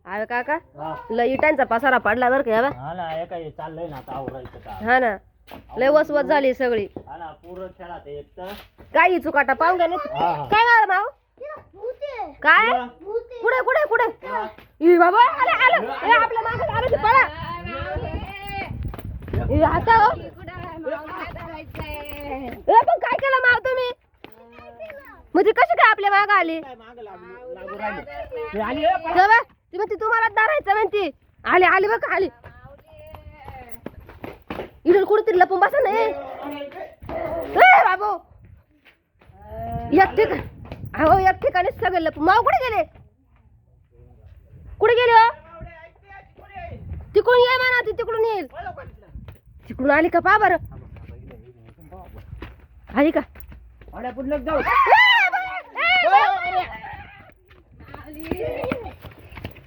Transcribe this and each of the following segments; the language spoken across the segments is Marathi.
अरे काका हा. लय इटांचा पसारा पडला बरं का या बा. हा ना हे काय चाललंय ना आता आवरायचं का हा ना लय वसवत झाली सगळी. हा ना पूर्ण खेळा ते एक तर काही चुकाटा पाहून घ्या ना. हा, हा. काय झालं माऊ काय कुठे कुठे कुठे ई बाबा आले आले ए, आपल्या मागे आले ते पळा ए, आता हो. ए, पण काय केलं माव तुम्ही म्हणजे कशी काय आपल्या मागे आली काय मागं लागू राहिलं. ते आली हे पळा. तेव्हा ती म्हणते तुम्हाला धरायचं म्हणते आली आली बघ आली इडून कुठेतरी लपून बसा ना ए बाबू एक ठिकाण अहो एक ठिकाणी सगळे लपून माव कुठे गेले हो तिकडून ये म्हणा ती तिकडून येईल तिकडून आली का पा बरं आली का अरे पुढलं जाऊ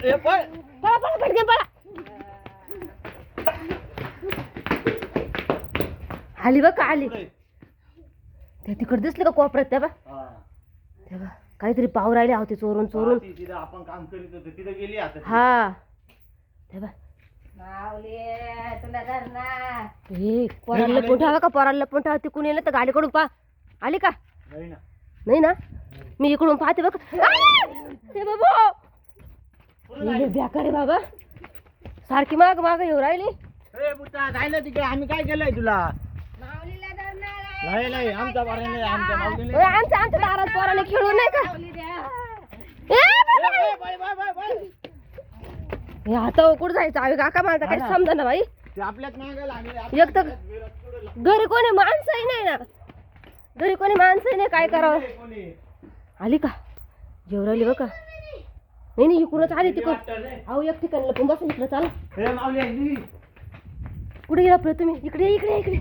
ए पळ पळा पळा पटकन पळा आली बघ का आली त्या तिकडे दिसले का कोपऱ्यात त्या बा हा. तेव्हा काहीतरी पाव राहिले होते चोरून चोरून तिथं आपण काम करीत होतो तिथं गेली आता ती. हा तेव्हा हे पोराला लपून ठेवा का पोराला लपून ठेवा तिकडून येईल तर गाडीकडून पा आली का नाही ना नाही ना मी इकडून पाहते बघ हे बाबा बेकार बाबा सारखी माग माग येऊ राहिली ए बुट्टा जाय ना तिकडे आम्ही काय केलंय तुला नाही नाही आमचा बरा नाही आमच्या माऊलीने ओय, आमच्या आमच्या दारात पोराने खेळू नाही का ए, ए, बाय बाय बाय बाय हे आता उकड जायचं आम्ही काका मला काही समजा ना बाई ते आपल्यात मागे लागले एक तर घरी कोणी माणसंही नाही ना घरी कोणी माणसंही नाही काय करावं कोणी आली का जेवराली बघ का नाही नाही इकडूनच आली तिकडून अहो एक ठिकाणी लपून बसा इकडे चाला हे माऊली आली. कुठे गेला आपलं तुम्ही इकडे इकडे इकडे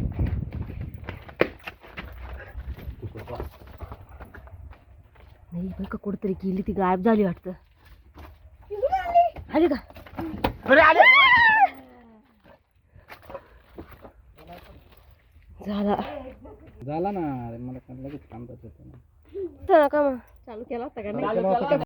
नाही बघ का कुठेतरी गेली ती गायब झाली वाटतं आली का अरे आले झाला झाला ना मला लगेच काम करत का मग चालू केला होता का नाही चालू केला.